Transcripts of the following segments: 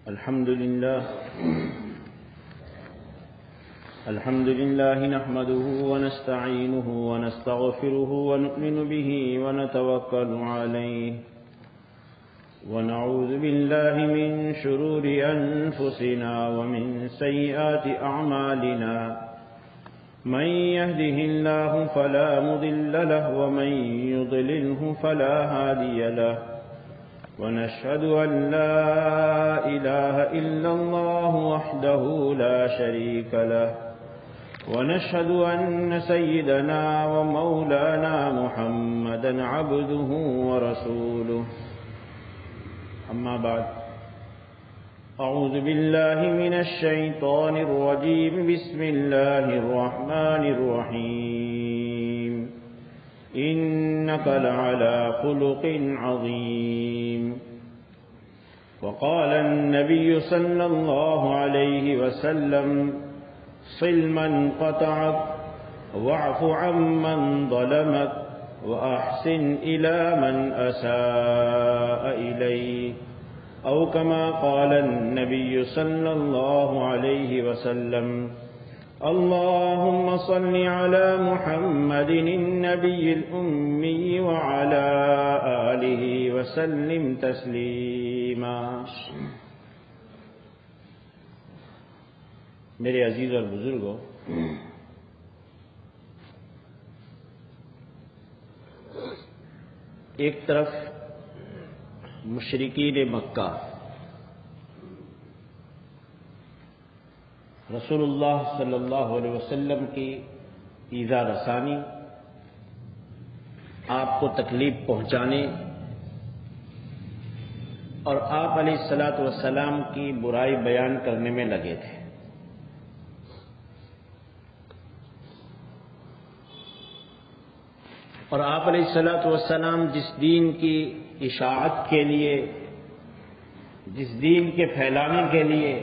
الحمد لله نحمده ونستعينه ونستغفره ونؤمن به ونتوكل عليه ونعوذ بالله من شرور أنفسنا ومن سيئات أعمالنا من يهده الله فلا مضل له ومن يضلله فلا هادي له ونشهد أن لا إله إلا الله وحده لا شريك له ونشهد أن سيدنا ومولانا محمدا عبده ورسوله أما بعد أعوذ بالله من الشيطان الرجيم بسم الله الرحمن الرحيم إنك لعلى خلق عظيم وقال النبي صلى الله عليه وسلم صل من قطعك واعف عمن ظلمك وأحسن إلى من أساء إليك أو كما قال النبي صلى الله عليه وسلم اللهم صل على محمد النبي الأمي وعلى آله وسلم تسليما. میرے عزیز اور بزرگوں، ایک طرف مشرکین مکہ رسول اللہ صلی اللہ علیہ وسلم کی ایذا رسانی، آپ کو تکلیف پہنچانے اور آپ علیہ الصلاۃ والسلام کی برائی بیان کرنے میں لگے تھے. اور آپ علیہ الصلاۃ والسلام جس دین کی اشاعت کے لیے، جس دین کے پھیلانے کے لیے،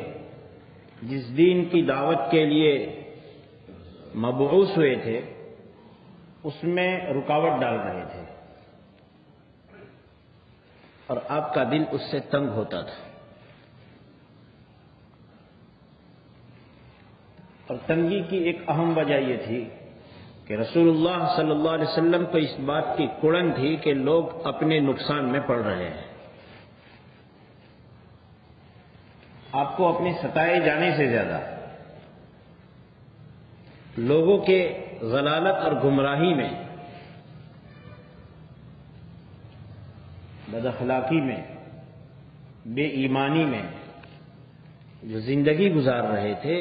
جس دین کی دعوت کے لیے مبعوث ہوئے تھے، اس میں رکاوٹ ڈال رہے تھے اور آپ کا دل اس سے تنگ ہوتا تھا. اور تنگی کی ایک اہم وجہ یہ تھی کہ رسول اللہ صلی اللہ علیہ وسلم کو اس بات کی کڑن تھی کہ لوگ اپنے نقصان میں پڑ رہے ہیں. آپ کو اپنے ستائے جانے سے زیادہ لوگوں کے ضلالت اور گمراہی میں، بد اخلاقی میں، بے ایمانی میں جو زندگی گزار رہے تھے،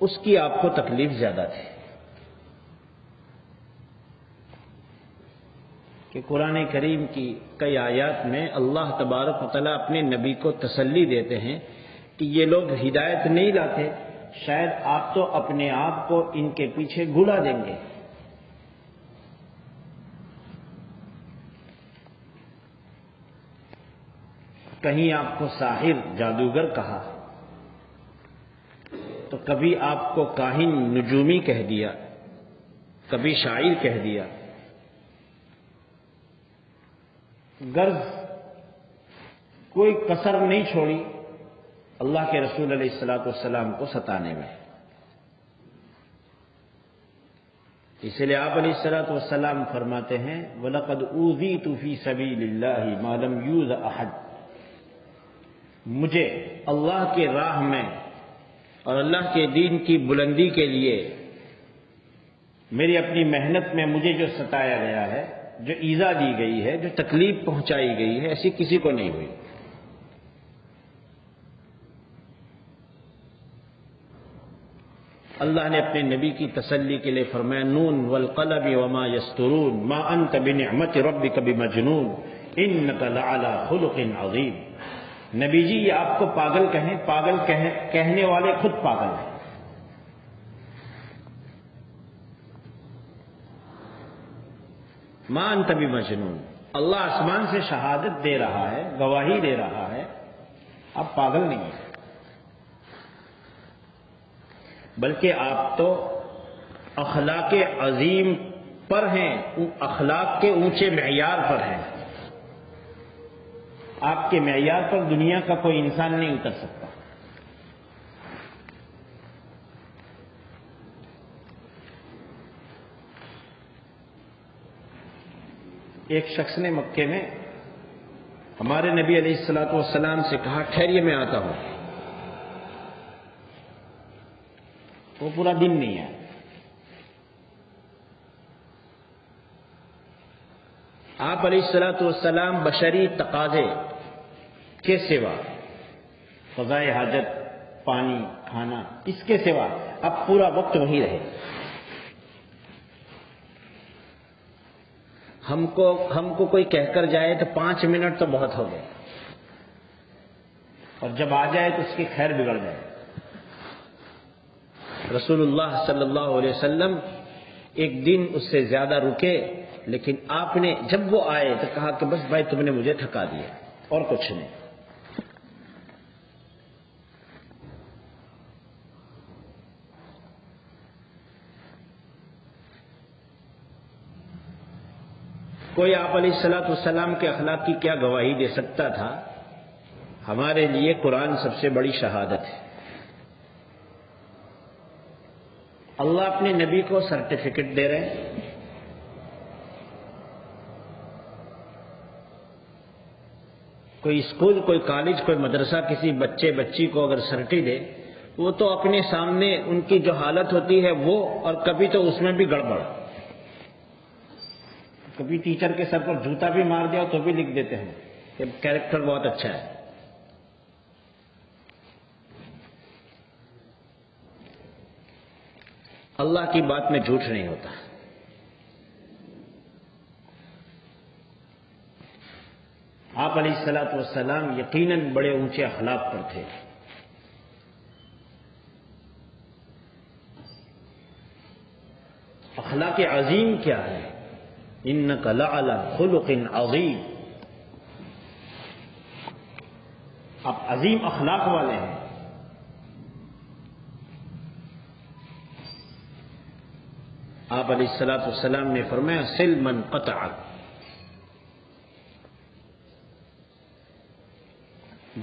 اس کی آپ کو تکلیف زیادہ تھی. کہ قرآن کریم کی کئی آیات میں اللہ تبارک و تعالیٰ اپنے نبی کو تسلی دیتے ہیں کہ یہ لوگ ہدایت نہیں لاتے، شاید آپ تو اپنے آپ کو ان کے پیچھے گھلا دیں گے. کہیں آپ کو ساحر، جادوگر کہا، تو کبھی آپ کو کاہن، نجومی کہہ دیا، کبھی شاعر کہہ دیا. غرض کوئی کسر نہیں چھوڑی اللہ کے رسول علیہ الصلوۃ والسلام کو ستانے میں. اس لیے آپ علیہ الصلوۃ والسلام فرماتے ہیں وَلَقَدْ أُوذِيتُ فِي سَبِيلِ اللَّهِ مَا لَمْ يُؤْذَ أَحَدٌ، مجھے اللہ کے راہ میں اور اللہ کے دین کی بلندی کے لیے میری اپنی محنت میں مجھے جو ستایا گیا ہے، جو ایذا دی گئی ہے، جو تکلیف پہنچائی گئی ہے، ایسی کسی کو نہیں ہوئی. اللہ نے اپنے نبی کی تسلی کے لیے فرمایا نون والقلم وما یسطرون ما انت بنعمت ربک بمجنون انک لعلی خلق عظیم. نبی جی یہ آپ کو پاگل کہیں، پاگل کہنے والے خود پاگل ہیں. ما انت بمجنون، اللہ آسمان سے شہادت دے رہا ہے، گواہی دے رہا ہے، آپ پاگل نہیں ہیں، بلکہ آپ تو اخلاق عظیم پر ہیں، اخلاق کے اونچے معیار پر ہیں. آپ کے معیار پر دنیا کا کوئی انسان نہیں اتر سکتا. ایک شخص نے مکے میں ہمارے نبی علیہ الصلوۃ والسلام سے کہا ٹھہریے میں آتا ہوں. وہ پورا دن نہیں آیا. آپ علیہ الصلوۃ والسلام بشری تقاضے کے سوا، قضائے حاجت، پانی، کھانا، اس کے سوا اب پورا وقت وہیں رہے. ہم کو کوئی کہہ کر جائے تو 5 منٹ تو بہت ہو گئے، اور جب آ جائے تو اس کی خیر بگڑ جائے. رسول اللہ صلی اللہ علیہ وسلم ایک دن اس سے زیادہ رکے، لیکن آپ نے جب وہ آئے تو کہا کہ بس بھائی تم نے مجھے تھکا دیا اور کچھ نہیں. کوئی آپ علیہ الصلوۃ والسلام کے اخلاق کی کیا گواہی دے سکتا تھا؟ ہمارے لیے قرآن سب سے بڑی شہادت ہے. اللہ اپنے نبی کو سرٹیفکیٹ دے رہے ہیں. کوئی اسکول، کوئی کالج، کوئی مدرسہ کسی بچے بچی کو اگر سرٹی دے، وہ تو اپنے سامنے ان کی جو حالت ہوتی ہے وہ، اور کبھی تو اس میں بھی گڑبڑ. کبھی ٹیچر کے سر پر جوتا بھی مار دیا تو بھی لکھ دیتے ہیں کہ کیریکٹر بہت اچھا ہے. اللہ کی بات میں جھوٹ نہیں ہوتا. آپ علیہ الصلوۃ والسلام یقیناً بڑے اونچے اخلاق پر تھے. اخلاق عظیم کیا ہے؟ انک لعلی خلق عظیم. آپ عظیم اخلاق والے ہیں. آپ علیہ الصلوۃ والسلام نے فرمایا صل من قطعک،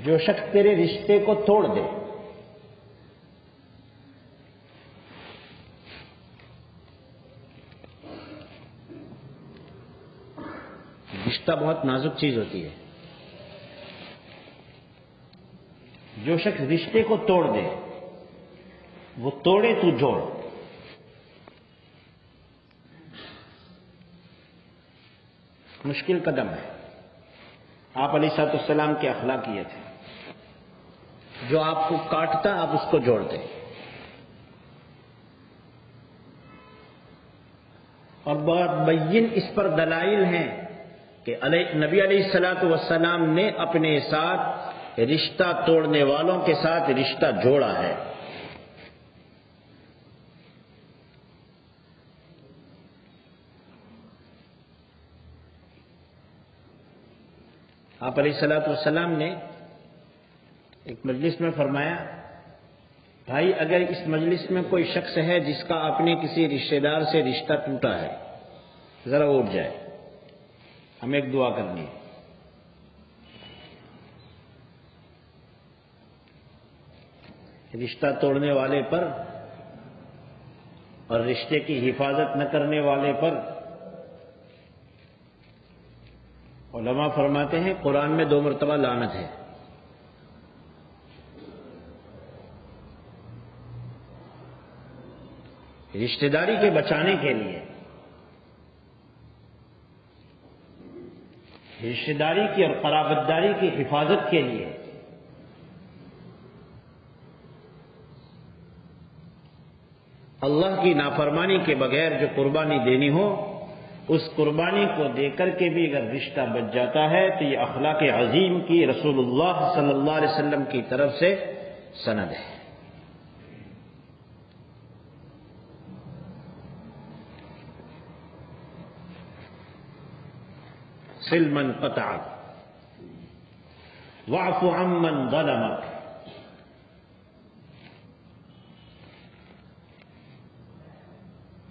جو شخص تیرے رشتے کو توڑ دے. رشتہ بہت نازک چیز ہوتی ہے. جو شخص رشتے کو توڑ دے، وہ توڑے تو جوڑ. مشکل قدم ہے. آپ علیہ الصلوۃ والسلام کے اخلاق یہ تھے، جو آپ کو کاٹتا آپ اس کو جوڑ دیں. اور بہت بین اس پر دلائل ہیں کہ نبی علیہ الصلوۃ والسلام نے اپنے ساتھ رشتہ توڑنے والوں کے ساتھ رشتہ جوڑا ہے. آپ علیہ الصلوۃ والسلام نے ایک مجلس میں فرمایا، بھائی اگر اس مجلس میں کوئی شخص ہے جس کا اپنے کسی رشتہ دار سے رشتہ ٹوٹا ہے، ذرا اٹھ جائے، ہمیں ایک دعا کرنی ہے. رشتہ توڑنے والے پر اور رشتے کی حفاظت نہ کرنے والے پر علماء فرماتے ہیں قرآن میں 2 مرتبہ لعنت ہے. رشتہ داری کے بچانے کے لیے، رشتہ داری کی اور قرابت داری کی حفاظت کے لیے اللہ کی نافرمانی کے بغیر جو قربانی دینی ہو، اس قربانی کو دے کر کے بھی اگر رشتہ بچ جاتا ہے تو یہ اخلاق عظیم کی رسول اللہ صلی اللہ علیہ وسلم کی طرف سے سند ہے. صل من قطعک واعف عمن ظلمک.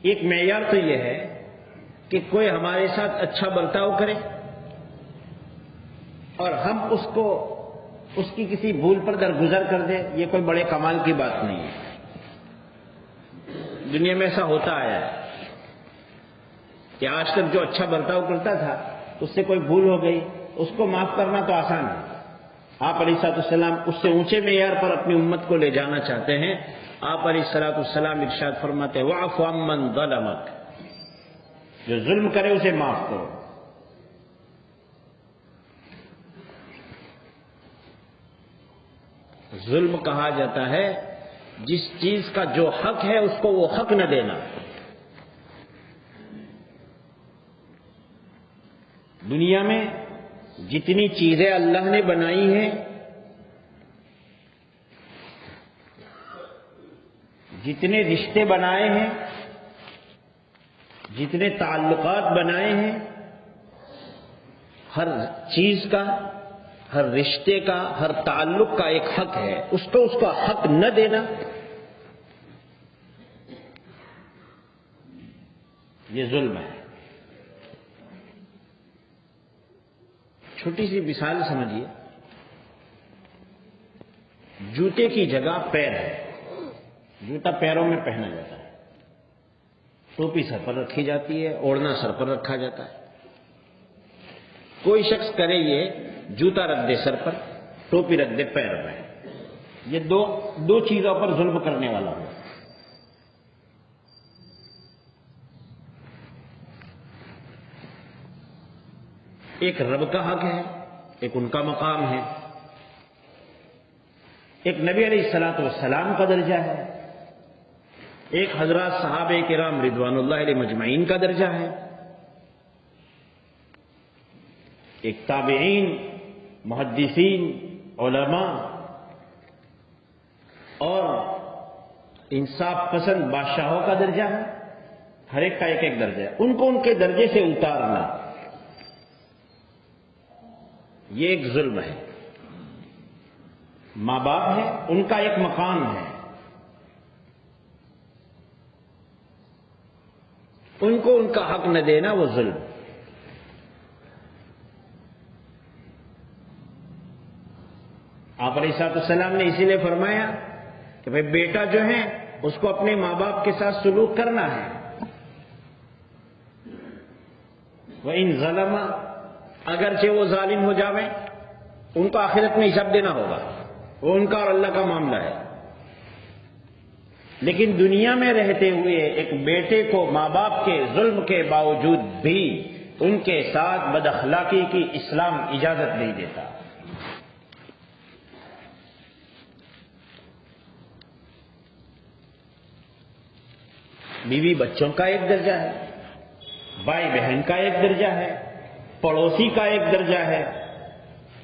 ایک معیار تو یہ ہے کہ کوئی ہمارے ساتھ اچھا برتاؤ کرے اور ہم اس کی کسی بھول پر درگزر کر دیں، یہ کوئی بڑے کمال کی بات نہیں ہے. دنیا میں ایسا ہوتا آیا ہے کہ آج تک جو اچھا برتاؤ کرتا تھا اس سے کوئی بھول ہو گئی، اس کو معاف کرنا تو آسان ہے۔ آپ علیہ الصلوۃ والسلام اس سے اونچے معیار پر اپنی امت کو لے جانا چاہتے ہیں۔ آپ علیہ الصلوۃ والسلام ارشاد فرماتے ہیں وَاعْفُ عَمَّنْ ظَلَمَكَ، جو ظلم کرے اسے معاف کرو۔ ظلم کہا جاتا ہے جس چیز کا جو حق ہے اس کو وہ حق نہ دینا۔ دنیا میں جتنی چیزیں اللہ نے بنائی ہیں، جتنے رشتے بنائے ہیں، جتنے تعلقات بنائے ہیں، ہر چیز کا، ہر رشتے کا، ہر تعلق کا ایک حق ہے، اس کو اس کا حق نہ دینا یہ ظلم ہے۔ چھوٹی سی مثال سمجھیے، جوتے کی جگہ پیر ہے، جوتا پیروں میں پہنا جاتا ہے، ٹوپی سر پر رکھی جاتی ہے، اوڑھنا سر پر رکھا جاتا ہے۔ کوئی شخص کرے یہ جوتا رکھ دے سر پر، ٹوپی رکھ دے پیر میں، یہ دو چیزوں پر ظلم کرنے والا ہو۔ ایک رب کا حق ہے، ایک ان کا مقام ہے، ایک نبی علیہ الصلوۃ والسلام کا درجہ ہے، ایک حضرات صحابہ کرام رضوان اللہ علیہ مجمعین کا درجہ ہے، ایک تابعین، محدثین، علماء اور انصاف پسند بادشاہوں کا درجہ ہے۔ ہر ایک کا ایک ایک درجہ ہے، ان کو ان کے درجے سے اتارنا یہ ایک ظلم ہے۔ ماں باپ ہے، ان کا ایک مقام ہے، ان کو ان کا حق نہ دینا وہ ظلم۔ آپ علیہ الصلوۃ والسلام نے اسی لیے فرمایا کہ بھائی بیٹا جو ہے اس کو اپنے ماں باپ کے ساتھ سلوک کرنا ہے۔ وَإِن ظَلَمَ، اگرچہ وہ ظالم ہو جاویں، ان کو آخرت میں حساب دینا ہوگا، وہ ان کا اور اللہ کا معاملہ ہے۔ لیکن دنیا میں رہتے ہوئے ایک بیٹے کو ماں باپ کے ظلم کے باوجود بھی ان کے ساتھ بد اخلاقی کی اسلام اجازت نہیں دیتا۔ بیوی بچوں کا ایک درجہ ہے، بھائی بہن کا ایک درجہ ہے، پڑوسی کا ایک درجہ ہے،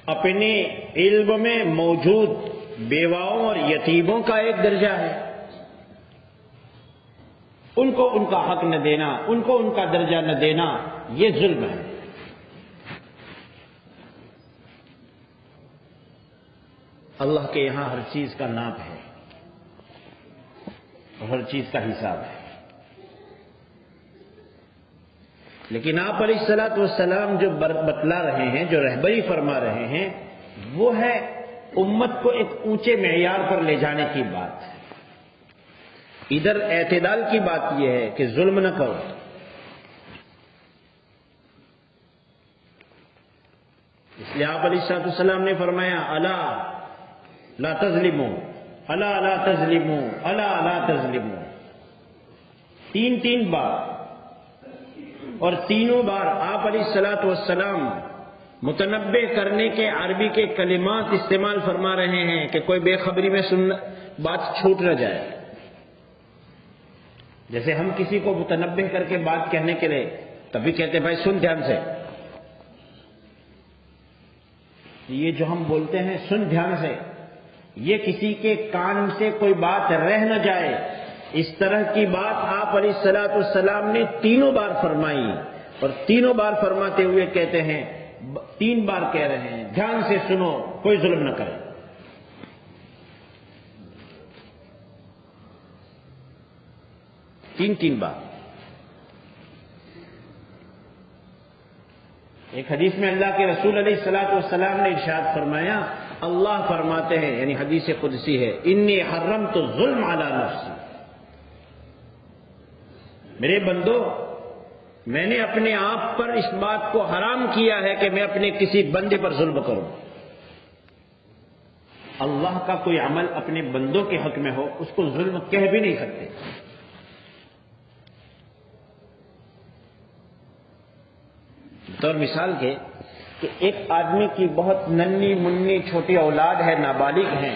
اپنے علم میں موجود بیواؤں اور یتیموں کا ایک درجہ ہے۔ ان کو ان کا حق نہ دینا، ان کو ان کا درجہ نہ دینا یہ ظلم ہے۔ اللہ کے یہاں ہر چیز کا ناپ ہے اور ہر چیز کا حساب ہے۔ لیکن آپ علیہ الصلوۃ والسلام جو بتلا رہے ہیں، جو رہبری فرما رہے ہیں، وہ ہے امت کو ایک اونچے معیار پر لے جانے کی بات۔ ادھر اعتدال کی بات یہ ہے کہ ظلم نہ کرو، اس لیے آپ علیہ الصلوۃ والسلام نے فرمایا الا لا تظلموا، الا لا تظلموا، الا لا تظلموا، تین بار، اور تینوں بار آپ علیہ الصلوۃ والسلام متنبہ کرنے کے عربی کے کلمات استعمال فرما رہے ہیں کہ کوئی بے خبری میں بات چھوٹ نہ جائے۔ جیسے ہم کسی کو متنبہ کر کے بات کہنے کے لیے تبھی کہتے ہیں بھائی سن دھیان سے، یہ جو ہم بولتے ہیں سن دھیان سے، یہ کسی کے کان سے کوئی بات رہ نہ جائے، اس طرح کی بات آپ علیہ الصلوۃ والسلام نے تینوں بار فرمائی، اور تینوں بار فرماتے ہوئے کہتے ہیں، 3 بار کہہ رہے ہیں دھیان سے سنو، کوئی ظلم نہ کرے۔ تین بار۔ ایک حدیث میں اللہ کے رسول علیہ الصلوۃ والسلام نے ارشاد فرمایا، اللہ فرماتے ہیں، یعنی حدیث قدسی ہے، انی حرمت الظلم علی نفسی، میرے بندو میں نے اپنے آپ پر اس بات کو حرام کیا ہے کہ میں اپنے کسی بندے پر ظلم کروں۔ اللہ کا کوئی عمل اپنے بندوں کے حق میں ہو اس کو ظلم کہہ بھی نہیں سکتے۔ طور مثال کے کہ ایک آدمی کی بہت ننھی منی چھوٹی اولاد ہے، نابالغ ہیں،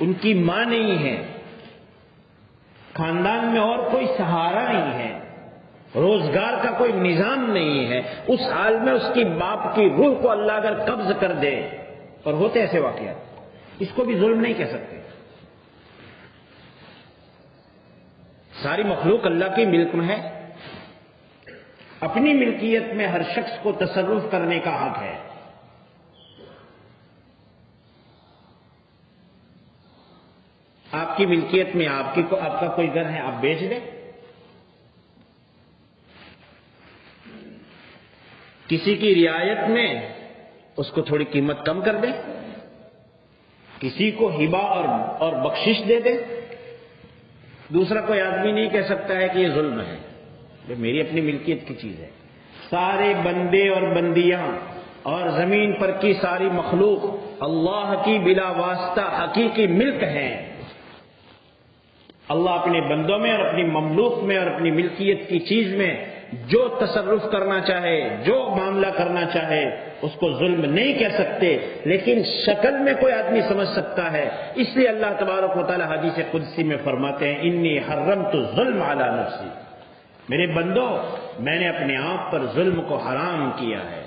ان کی ماں نہیں ہے، خاندان میں اور کوئی سہارا نہیں ہے، روزگار کا کوئی نظام نہیں ہے، اس حال میں اس کی باپ کی روح کو اللہ اگر قبض کر دے، اور ہوتے ایسے واقعات، اس کو بھی ظلم نہیں کہہ سکتے۔ ساری مخلوق اللہ کی ملک میں ہے، اپنی ملکیت میں ہر شخص کو تصرف کرنے کا حق ہے۔ آپ کی ملکیت میں آپ کا کوئی گھر ہے، آپ بیچ دیں، کسی کی رعایت میں اس کو تھوڑی قیمت کم کر دیں، کسی کو ہبہ اور بخشش دے دیں، دوسرا کوئی آدمی نہیں کہہ سکتا ہے کہ یہ ظلم ہے، یہ میری اپنی ملکیت کی چیز ہے۔ سارے بندے اور بندیاں اور زمین پر کی ساری مخلوق اللہ کی بلا واسطہ حقیقی ملک ہیں۔ اللہ اپنے بندوں میں اور اپنی مملوک میں اور اپنی ملکیت کی چیز میں جو تصرف کرنا چاہے، جو معاملہ کرنا چاہے، اس کو ظلم نہیں کہہ سکتے، لیکن شکل میں کوئی آدمی سمجھ سکتا ہے۔ اس لیے اللہ تبارک و تعالی حدیث قدسی میں فرماتے ہیں انی حرمت الظلم علی نفسی، میرے بندو میں نے اپنے آپ پر ظلم کو حرام کیا ہے۔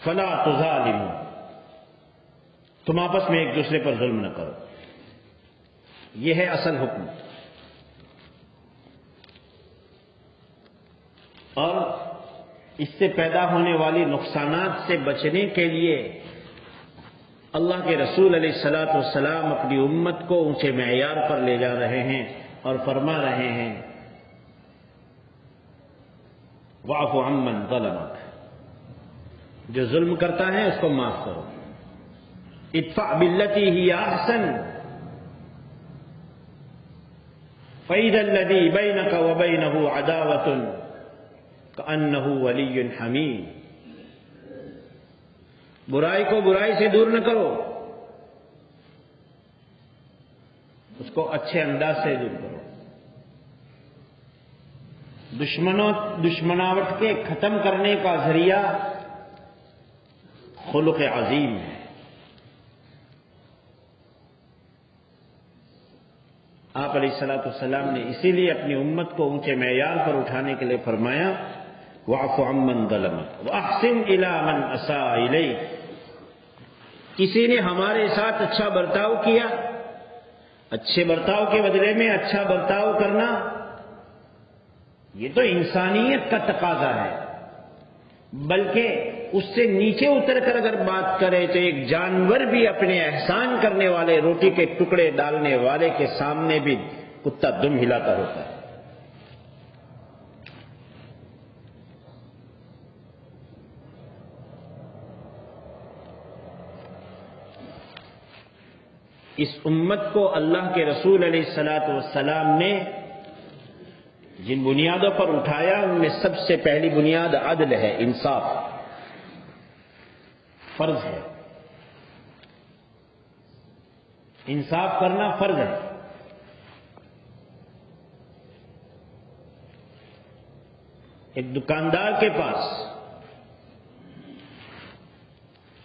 فلا تظالموا، تم آپس میں ایک دوسرے پر ظلم نہ کرو، یہ ہے اصل حکم۔ اور اس سے پیدا ہونے والی نقصانات سے بچنے کے لیے اللہ کے رسول علیہ الصلوۃ والسلام اپنی امت کو اونچے معیار پر لے جا رہے ہیں اور فرما رہے ہیں واعف عمن ظلمک، جو ظلم کرتا ہے اس کو معاف کرو، ادفع باللتی ہی احسن فإذا الذی بینک وبینہ عداوۃ کأنہ ولی حمیم، برائی کو برائی سے دور نہ کرو، اس کو اچھے انداز سے دور کرو۔ دشمناوٹ کے ختم کرنے کا ذریعہ خلق عظیم ہے۔ آپ علیہ الصلوۃ والسلام نے اسی لیے اپنی امت کو اونچے معیار پر اٹھانے کے لیے فرمایا واعف عمن ظلمک واحسن الی من اساء الیک، کسی نے ہمارے ساتھ اچھا برتاؤ کیا، اچھے برتاؤ کے بدلے میں اچھا برتاؤ کرنا یہ تو انسانیت کا تقاضا ہے، بلکہ اس سے نیچے اتر کر اگر بات کرے تو ایک جانور بھی اپنے احسان کرنے والے، روٹی کے ٹکڑے ڈالنے والے کے سامنے بھی کتا دم ہلاتا ہوتا ہے۔ اس امت کو اللہ کے رسول علیہ الصلوۃ والسلام نے جن بنیادوں پر اٹھایا ان میں سب سے پہلی بنیاد عدل ہے، انصاف، فرض ہے، انصاف کرنا فرض ہے۔ ایک دکاندار کے پاس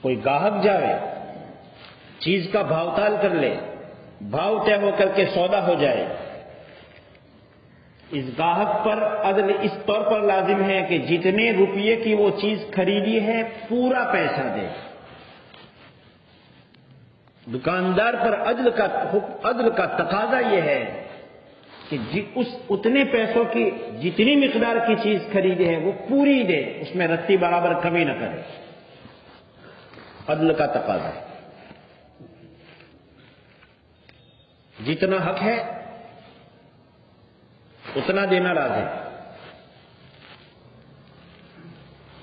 کوئی گاہک جائے، چیز کا بھاؤ تال کر لے، بھاؤ طے ہو کر کے سودا ہو جائے، اس گاہک پر عدل اس طور پر لازم ہے کہ جتنے روپیے کی وہ چیز خریدی ہے پورا پیسہ دے۔ دکاندار پر عدل کا تقاضا یہ ہے کہ اتنے پیسوں کی جتنی مقدار کی چیز خریدی ہے وہ پوری دے، اس میں رتی برابر کمی نہ کرے، عدل کا تقاضا ہے۔ جتنا حق ہے اتنا دینا لازم،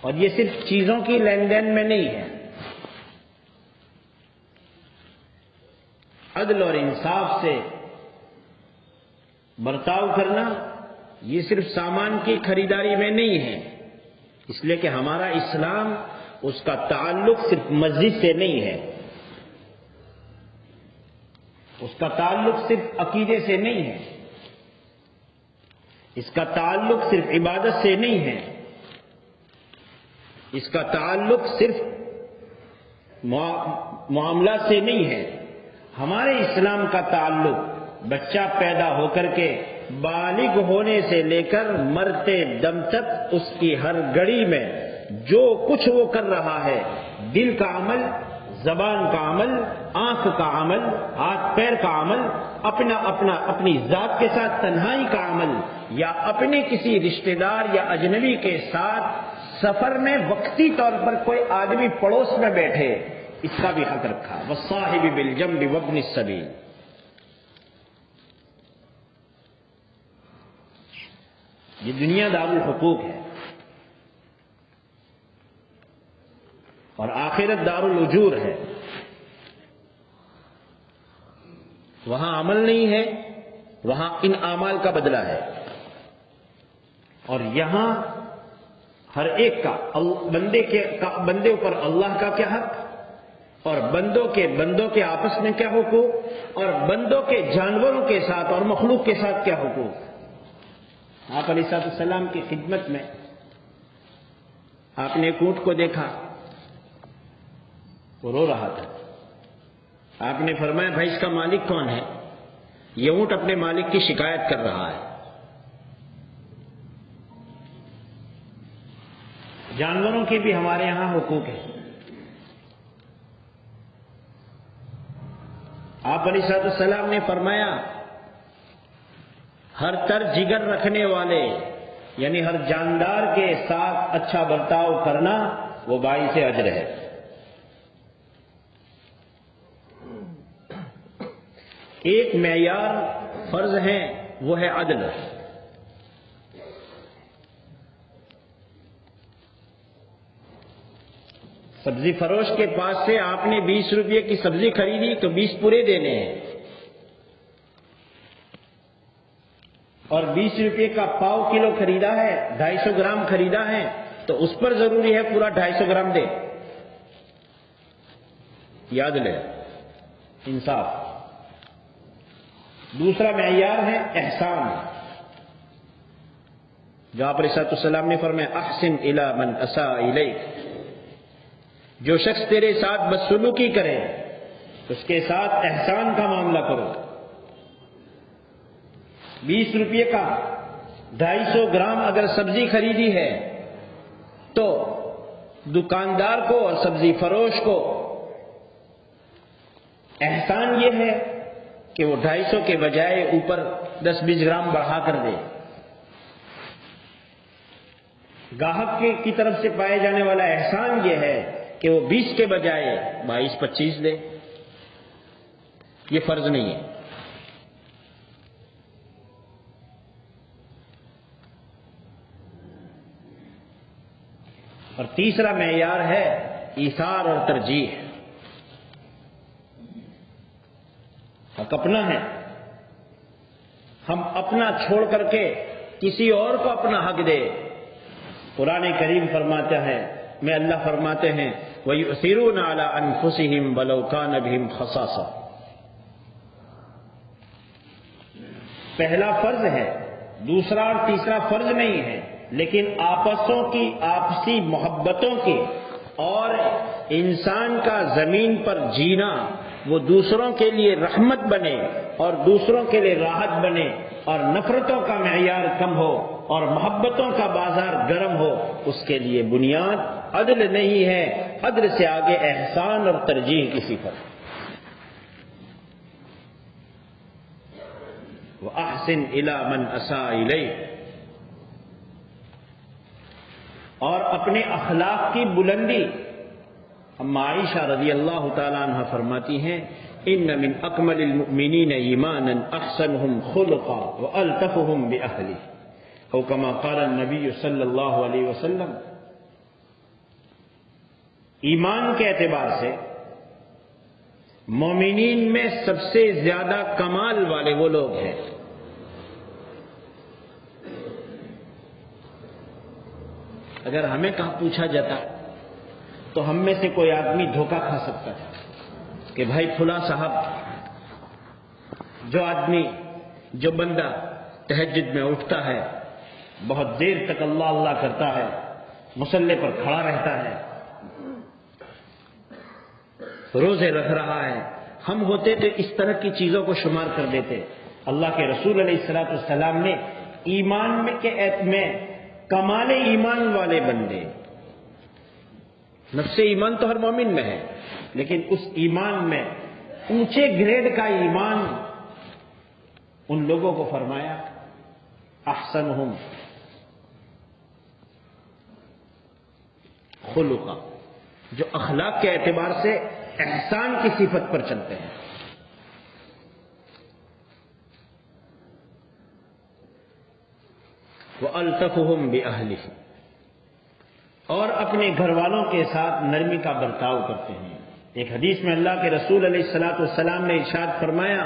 اور یہ صرف چیزوں کی لین دین میں نہیں ہے، عدل اور انصاف سے برتاؤ کرنا یہ صرف سامان کی خریداری میں نہیں ہے، اس لیے کہ ہمارا اسلام اس کا تعلق صرف مسجد سے نہیں ہے، اس کا تعلق صرف عقیدے سے نہیں ہے، اس کا تعلق صرف عبادت سے نہیں ہے، اس کا تعلق صرف معاملات سے نہیں ہے۔ ہمارے اسلام کا تعلق بچہ پیدا ہو کر کے بالغ ہونے سے لے کر مرتے دم تک اس کی ہر گھڑی میں جو کچھ وہ کر رہا ہے، دل کا عمل، زبان کا عمل، آنکھ کا عمل، ہاتھ پیر کا عمل، اپنی ذات کے ساتھ تنہائی کا عمل، یا اپنے کسی رشتہ دار یا اجنبی کے ساتھ سفر میں وقتی طور پر کوئی آدمی پڑوس میں بیٹھے، اس کا بھی حق رکھا۔ والصاحب بالجنب وابن السبیل۔ یہ دنیا دارالحقوق ہے اور آخرت دارالأجور ہے۔ وہاں عمل نہیں ہے، وہاں ان اعمال کا بدلہ ہے، اور یہاں ہر ایک کا بندے پر اللہ کا کیا حق، اور بندوں کے آپس میں کیا حقوق، اور بندوں کے جانوروں کے ساتھ اور مخلوق کے ساتھ کیا حقوق۔ آپ علیہ السلام کی خدمت میں آپ نے ایک اونٹ کو دیکھا، وہ رو رہا تھا۔ آپ نے فرمایا بھائی اس کا مالک کون ہے؟ یہ اونٹ اپنے مالک کی شکایت کر رہا ہے۔ جانوروں کے بھی ہمارے ہاں حقوق ہیں۔ آپ علیہ السلام نے فرمایا ہر تر جگر رکھنے والے، یعنی ہر جاندار کے ساتھ اچھا برتاؤ کرنا وہ باعث اجر ہے۔ ایک معیار فرض ہے، وہ ہے عدل۔ سبزی فروش کے پاس سے آپ نے 20 روپے کی سبزی خریدی تو 20 پورے دینے ہیں، اور 20 روپے کا پاؤ کلو خریدا ہے، 250 گرام خریدا ہے، تو اس پر ضروری ہے پورا 250 گرام دے۔ یاد لے، انصاف۔ دوسرا معیار ہے احسان، جو آپ علیہ السلام نے فرمایا احسن الی من اساء الیک، جو شخص تیرے ساتھ بدسلوکی کرے اس کے ساتھ احسان کا معاملہ کرو۔ 20 روپے کا 250 گرام اگر سبزی خریدی ہے تو دکاندار کو اور سبزی فروش کو احسان یہ ہے کہ وہ 250 کے بجائے اوپر 10-20 گرام بڑھا کر دے۔ گاہک کی طرف سے پائے جانے والا احسان یہ ہے کہ وہ 20 کے بجائے 22-25 دے۔ یہ فرض نہیں ہے۔ اور تیسرا معیار ہے ایثار اور ترجیح۔ حق اپنا ہے، ہم اپنا چھوڑ کر کے کسی اور کو اپنا حق دے۔ قرآن کریم فرماتا ہے، میں اللہ فرماتے ہیں وَيُؤْثِرُونَ عَلَىٰ أَنفُسِهِمْ وَلَوْ كَانَ بِهِمْ خَصَاصَةٌ۔ پہلا فرض ہے، دوسرا اور تیسرا فرض نہیں ہے، لیکن آپسوں کی آپسی محبتوں کی اور انسان کا زمین پر جینا وہ دوسروں کے لیے رحمت بنے اور دوسروں کے لیے راحت بنے، اور نفرتوں کا معیار کم ہو اور محبتوں کا بازار گرم ہو، اس کے لیے بنیاد عدل نہیں ہے۔ عدل سے آگے احسان اور ترجیح کی صفت۔ وَأَحْسِنْ إِلَىٰ مَنْ أَسَاءَ إِلَيْكَ، اور اپنے اخلاق کی بلندی۔ اما عائشہ رضی اللہ تعالیٰ عنہ فرماتی ہیں ان من اکمل المؤمنین ایمانا احسنهم خلقا والطفهم باہلہ، او کما قال النبی صلی اللہ علیہ وسلم۔ ایمان کے اعتبار سے مومنین میں سب سے زیادہ کمال والے وہ لوگ ہیں اگر ہمیں کہاں پوچھا جاتا تو ہم میں سے کوئی آدمی دھوکہ کھا سکتا تھا کہ بھائی فلاں صاحب، جو آدمی، جو بندہ تہجد میں اٹھتا ہے، بہت دیر تک اللہ اللہ کرتا ہے، مصلی پر کھڑا رہتا ہے، روزے رکھ رہا ہے، ہم ہوتے تو اس طرح کی چیزوں کو شمار کر دیتے۔ اللہ کے رسول علیہ الصلوۃ والسلام نے ایمان میں کمال ایمان والے بندے، نفس ایمان تو ہر مومن میں ہے، لیکن اس ایمان میں اونچے گریڈ کا ایمان ان لوگوں کو فرمایا احسنہم خلقا، جو اخلاق کے اعتبار سے احسان کی صفت پر چلتے ہیں۔ وَأَلْطَفُهُمْ بِأَهْلِهِ، اور اپنے گھر والوں کے ساتھ نرمی کا برتاؤ کرتے ہیں۔ ایک حدیث میں اللہ کے رسول علیہ الصلوۃ والسلام نے ارشاد فرمایا،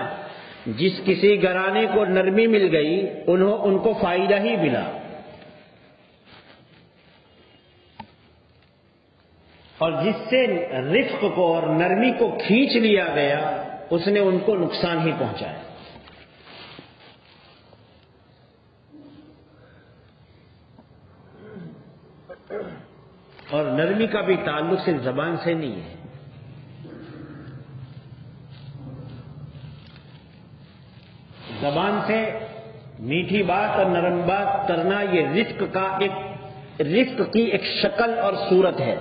جس کسی گھرانے کو نرمی مل گئی ان کو فائدہ ہی ملا، اور جس سے رفق کو اور نرمی کو کھینچ لیا گیا اس نے ان کو نقصان ہی پہنچایا۔ اور نرمی کا بھی تعلق صرف زبان سے نہیں ہے، زبان سے میٹھی بات اور نرم بات کرنا یہ رفق کی ایک شکل اور صورت ہے۔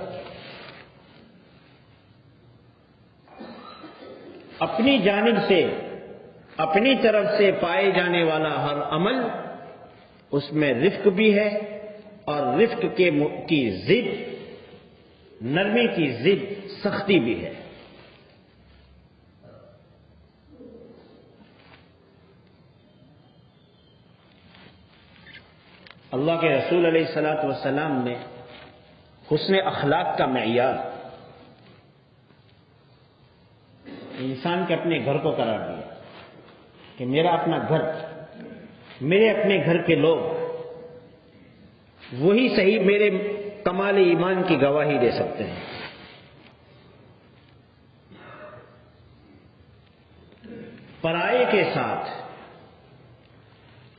اپنی جانب سے، اپنی طرف سے پائے جانے والا ہر عمل اس میں رفق بھی ہے، اور رفق کی ضد، نرمی کی ضد سختی بھی ہے۔ اللہ کے رسول علیہ الصلوۃ والسلام نے حسن اخلاق کا معیار انسان کے اپنے گھر کو قرار دیا کہ میرا اپنا گھر، میرے اپنے گھر کے لوگ وہی صحیح میرے کمال ایمان کی گواہی دے سکتے ہیں۔ پرائے کے ساتھ،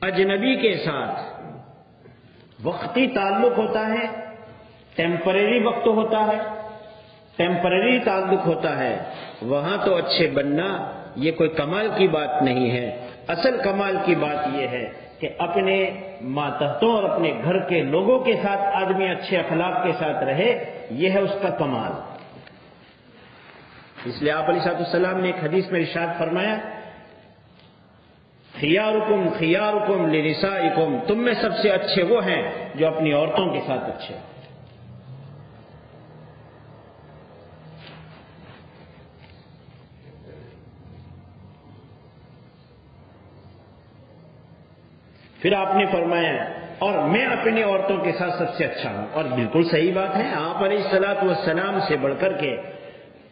اجنبی کے ساتھ وقتی تعلق ہوتا ہے، ٹیمپریری وقت ہوتا ہے، ٹیمپریری تعلق ہوتا ہے، وہاں تو اچھے بننا یہ کوئی کمال کی بات نہیں ہے۔ اصل کمال کی بات یہ ہے کہ اپنے ماتحتوں اور اپنے گھر کے لوگوں کے ساتھ آدمی اچھے اخلاق کے ساتھ رہے، یہ ہے اس کا کمال۔ اس لیے آپ علیہ الصلوۃ والسلام نے ایک حدیث میں ارشاد فرمایا، خیارکم خیارکم لنسائکم، تم میں سب سے اچھے وہ ہیں جو اپنی عورتوں کے ساتھ اچھے ہیں۔ پھر آپ نے فرمایا اور میں اپنی عورتوں کے ساتھ سب سے اچھا ہوں، اور بالکل صحیح بات ہے۔ آپ علیہ الصلوۃ والسلام سے بڑھ کر کے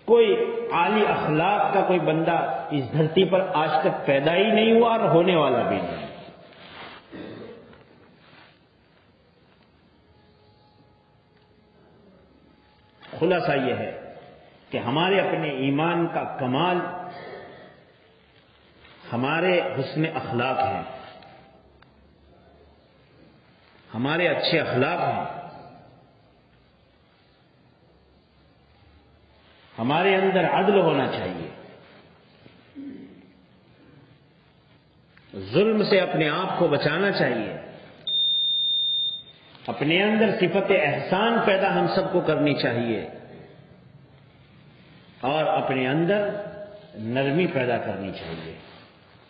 کوئی عالی اخلاق کا کوئی بندہ اس دھرتی پر آج تک پیدا ہی نہیں ہوا اور ہونے والا بھی نہیں۔ خلاصہ یہ ہے کہ ہمارے اپنے ایمان کا کمال ہمارے حسن اخلاق ہیں، ہمارے اچھے اخلاق ہیں، ہمارے اندر عدل ہونا چاہیے، ظلم سے اپنے آپ کو بچانا چاہیے، اپنے اندر صفت احسان پیدا ہم سب کو کرنی چاہیے، اور اپنے اندر نرمی پیدا کرنی چاہیے۔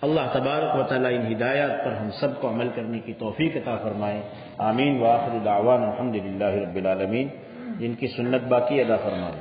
اللہ تبارک و تعالی ان ہدایات پر ہم سب کو عمل کرنے کی توفیق عطا فرمائے۔ آمین۔ وآخر دعوانا الحمدللہ رب العالمین۔ جن کی سنت باقی ادا فرمائے۔